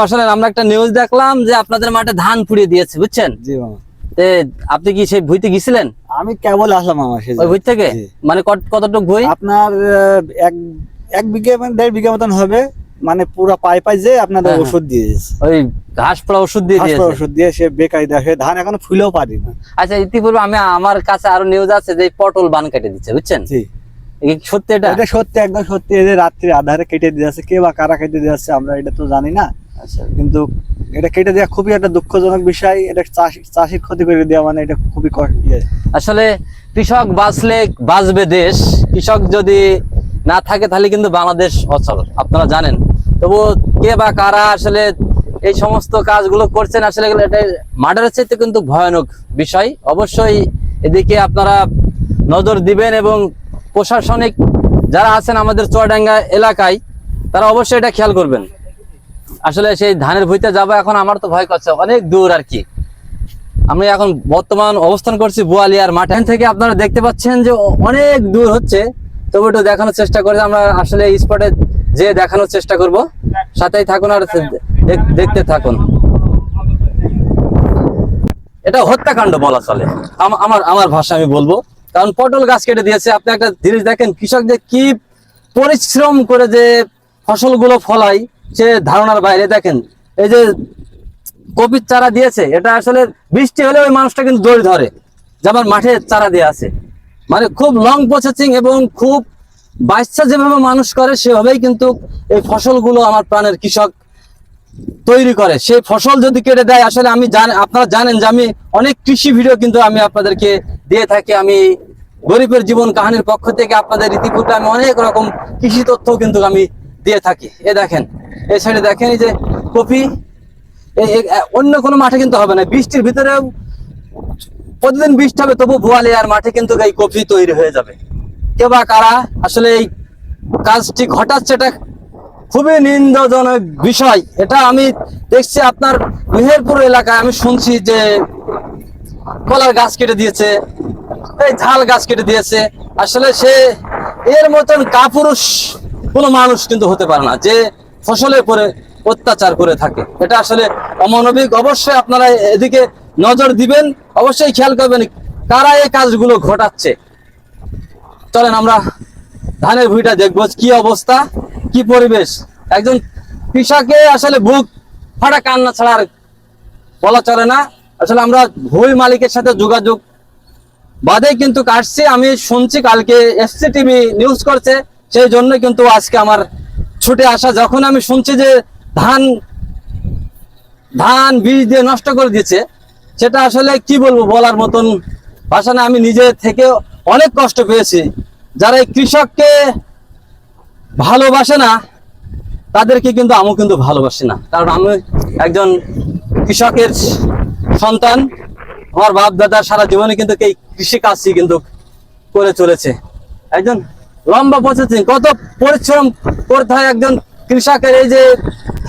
আসলে আমরা একটা নিউজ দেখলাম যে আপনাদের মাঠে ধান পুড়িয়ে দিয়েছে, বুঝছেন? জি মামা। আপনি কি সেই ভুইতে গেছিলেন? আমি কেবল আসলাম মামা। ওই ভুই থেকে মানে কতটুকু ভুই? আপনার এক বিঘা মানে 1.5 বিঘা মতন হবে, মানে পুরো পাই যে আপনাদের ওষুধ দিয়ে দিয়েছে। ওই ঘাস পোড়া ওষুধ দিয়ে দিয়েছে। ওষুধ দিয়ে সে বেকারি দেখে ধান এখনো ফুলেও পারি না। আচ্ছা, ইতিপূর্বে আমার কাছে আরো নিউজ আছে যে পটল বান কেটে দিচ্ছে, বুঝছেন? জি, সত্যি এটা? এটা সত্যি, একদম সত্যি। এই যে রাত্রি আধারে কেটে দিয়েছে, কে বা কারা কেটে দিয়েছে আমরা এটা তো জানি না। আচ্ছা, কিন্তু এটা কেটে দেওয়া খুবই একটা দুঃখজনক বিষয়। এটা চাষির ক্ষতি করে দেওয়া, মানে এটা খুবই আসলে কৃষক বাঁচবে দেশ। কৃষক যদি না থাকে তাহলে কিন্তু বাংলাদেশ অচল, আপনারা জানেন। তবু কে বা কারা আসলে এই সমস্ত কাজগুলো করছেন, আসলে এটা মার্ডারের চাইতে কিন্তু ভয়ানক বিষয়। অবশ্যই এদিকে আপনারা নজর দিবেন এবং প্রশাসনিক যারা আছেন আমাদের চুয়াডাঙ্গা এলাকায় তারা অবশ্যই এটা খেয়াল করবেন। আসলে সেই ধানের ভুঁইতে যাবো, এখন আমার তো ভয় করছে, অনেক দূর আর কি। আমি এখন বর্তমান অবস্থান করছি বোয়ালিয়ার মাঠ থেকে। আপনারা দেখতে পাচ্ছেন যে অনেক দূর হচ্ছে, তবু একটু দেখানোর চেষ্টা করে আমরা আসলে এই স্পটে যে দেখানোর চেষ্টা করব। সাথেই থাকুন আর দেখতে থাকুন। এটা হত্যাকাণ্ড বলা চলে, আমার ভাষা আমি বলবো। কারণ পটল গাছ কেটে দিয়েছে। আপনি একটা জিনিস দেখেন, কৃষক যে কি পরিশ্রম করে যে ফসলগুলো ফলায় সে ধারণার বাইরে। দেখেন এই যে কপির চারা দিয়েছে, এটা আসলে বৃষ্টি হলে ওই মানুষটা কিন্তু দড়ি ধরে যে আমার মাঠে চারা দিয়ে আছে। মানে খুব লং প্রসেসিং এবং খুব বাচ্চা যেভাবে মানুষ করে সেভাবেই কিন্তু এই ফসলগুলো আমার প্রাণের কৃষক তৈরি করে। সেই ফসল যদি কেটে দেয়, আসলে আপনারা জানেন যে আমি অনেক কৃষি ভিডিও কিন্তু আমি আপনাদেরকে দিয়ে থাকি। আমি গরিবের জীবন কাহিনীর পক্ষ থেকে আপনাদের ইতিপূর্বে আমি অনেক রকম কৃষি তথ্য কিন্তু আমি দিয়ে থাকি। দেখেন এই সাইডে দেখেন, এই যে কপি, অন্য কোনো মাঠে কিন্তু হবে না। বৃষ্টির ভিতরেও প্রতিদিন বৃষ্টি হবে, তবু বোয়ালিয়ার মাঠে কিন্তু এই কপি তৈরি হয়ে যাবে। কে বা কারা আসলে এই কাজটি ঘটাচ্ছে, এটা খুবই নিন্দজনক বিষয়। এটা আমি দেখছি আপনার মেহেরপুর এলাকায়, আমি শুনছি যে কলার গাছ কেটে দিয়েছে, এই ঝাল গাছ কেটে দিয়েছে। আসলে সে এর মতন কাপুরুষ কোনো মানুষ কিন্তু হতে পারে না যে ফসলের পরে অত্যাচার করে থাকে। এটা আসলে অমানবিক। অবশ্যই আপনারা এদিকে নজর দিবেন, অবশ্যই খেয়াল করবেন কারা এই কাজগুলো ঘটাচ্ছে। চলেন আমরা ধানের ভুঁইটা দেখবো কি অবস্থা, কি পরিবেশ। একজন কৃষকে আসলে বুক ফাটা কান্না ছাড়া আর বলা চলে না। আসলে আমরা ভুঁই মালিকের সাথে যোগাযোগ বাদে কিন্তু কাটছি। আমি শুনছি কালকে এসসিটিভি নিউজ করছে, সেই জন্য কিন্তু আজকে আমার ছুটে আসা। যখন আমি শুনছি যে ধান বীজ দিয়ে নষ্ট করে দিচ্ছে, সেটা আসলে কি বলবো, বলার মতন ভাষা না। আমি নিজে থেকে অনেক কষ্ট পেয়েছি। যারা এই কৃষককে ভালোবাসে না তাদেরকে কিন্তু আমি কিন্তু ভালোবাসি না। কারণ আমি একজন কৃষকের সন্তান। আমার বাপ দাদা সারা জীবনে কিন্তু এই কৃষি কাজই কিন্তু করে চলেছে। একজন লম্বা প্রসেসিং, কত পরিশ্রম করতে হয় একজন কৃষকের। এই যে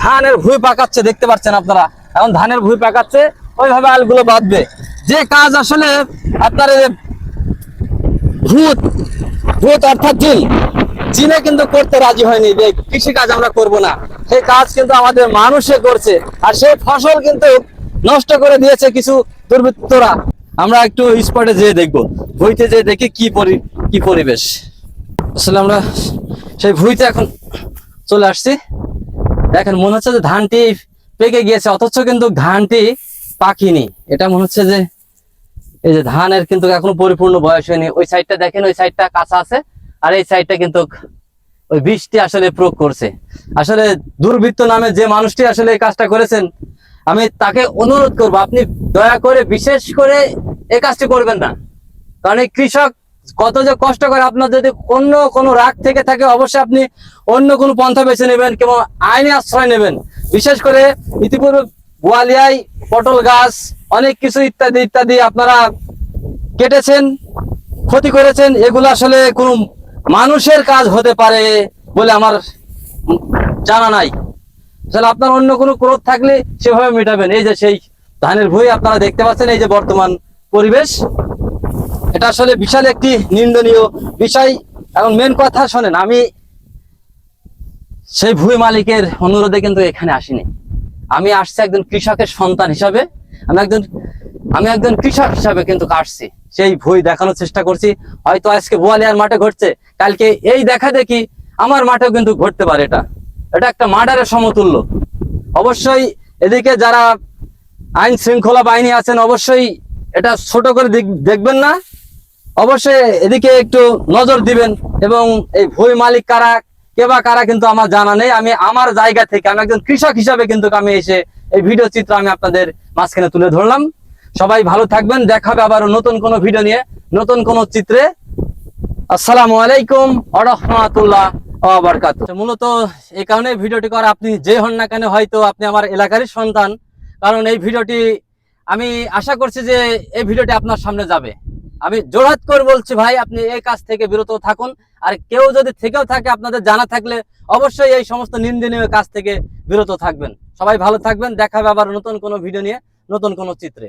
ধানের ভুঁই পাকাচ্ছে, দেখতে পাচ্ছেন আপনারা, এখন ধানের ভুঁই পাকাচ্ছে, ওইভাবে আলগুলো বাঁধবে। যে কাজ আসলে আপনার ভূত অর্থাৎ জিনে কিন্তু করতে রাজি হয়নি যে কৃষি কাজ আমরা করব না, সেই কাজ কিন্তু আমাদের মানুষে করছে। আর সেই ফসল কিন্তু নষ্ট করে দিয়েছে কিছু দুর্বৃত্তরা। আমরা একটু স্পটে যেয়ে দেখবো, ভুঁইতে যেয়ে দেখি কি পরিবেশ। আসলে আমরা সেই ভুঁইতে এখন চলে আসছি। দেখেন মনে হচ্ছে যে ধানটি পেকে গিয়েছে, অথচ কিন্তু ধানটি পাকিনি। এটা মনে হচ্ছে যে এই যে ধানের কিন্তু এখনো পরিপূর্ণ বয়স হয়নি। ওই সাইডটা দেখেন, ওই সাইডটা কাঁচা আছে, আর এই সাইডটা কিন্তু ওই বৃষ্টি আসলে প্রয়োগ করছে। আসলে দুর্বৃত্ত নামে যে মানুষটি আসলে এই কাজটা করেছেন, আমি তাকে অনুরোধ করব, আপনি দয়া করে বিশেষ করে এই কাজটি করবেন না। কারণ এই কৃষক কত যে কষ্ট করে। আপনার যদি অন্য কোনো রাগ থেকে থাকে, অবশ্যই আপনি অন্য কোনো পন্থা বেছে নেবেন কিংবা আইনি আশ্রয় নেবেন। বিশেষ করে ইতিপূর্বে বোয়ালিয়ায় পটল গাছ অনেক কিছু ইত্যাদি ইত্যাদি আপনারা কেটেছেন, ক্ষতি করেছেন। এগুলো আসলে কোনো মানুষের কাজ হতে পারে বলে আমার জানা নাই। আসলে আপনার অন্য কোনো ক্রোধ থাকলে সেভাবে মেটাবেন। এই যে সেই ধানের ভুঁই আপনারা দেখতে পাচ্ছেন, এই যে বর্তমান পরিবেশ, এটা আসলে বিশাল একটি নিন্দনীয় বিষয়। এখন মেন কথা শোনেন, আমি সেই ভুঁই মালিকের অনুরোধে কিন্তু এখানে আসিনি। আমি আসছি একজন কৃষকের সন্তান হিসাবে, আমি একজন কৃষক হিসাবে কিন্তু আসছি, সেই ভয় দেখানোর চেষ্টা করছি। হয়তো আজকে বোয়ালিয়ার মাঠে ঘটছে, কালকে এই দেখা দেখি আমার মাঠেও কিন্তু ঘটতে পারে। এটা একটা মার্ডারের সমতুল্য। অবশ্যই এদিকে যারা আইন শৃঙ্খলা বাহিনী আছেন অবশ্যই এটা ছোট করে দেখবেন না, অবশ্যই এদিকে একটু নজর দিবেন। এবং এই ভুঁই মালিক কারা, কে বা কারা কিন্তু আমার জানা নেই। আমি আমার জায়গা থেকে, আমি একজন কৃষক হিসাবে কিন্তু আমি এসে এই ভিডিও চিত্র আমি আপনাদের মাঝখানে তুলে ধরলাম। সবাই ভালো থাকবেন, দেখা হবে আবার নতুন কোনো ভিডিও নিয়ে, নতুন কোনো চিত্রে। আসসালামু আলাইকুম ওয়া রাহমাতুল্লাহ ওয়া বারাকাতুহু। মূলত এই কারণে ভিডিওটি করা, আপনি যে হন না কেন, হয়তো আপনি আমার এলাকারই সন্তান, কারণ এই ভিডিওটি আমি আশা করছি যে এই ভিডিওটি আপনার সামনে যাবে। আমি জোরহাত করে বলছি ভাই, আপনি এই কাজ থেকে বিরত থাকুন। আর কেউ যদি থেকেও থাকে, আপনাদের জানা থাকলে অবশ্যই এই সমস্ত নিন্দনীয় কাজ থেকে বিরত থাকবেন। সবাই ভালো থাকবেন, দেখা হবে আবার নতুন কোনো ভিডিও নিয়ে, নতুন কোনো চিত্রে।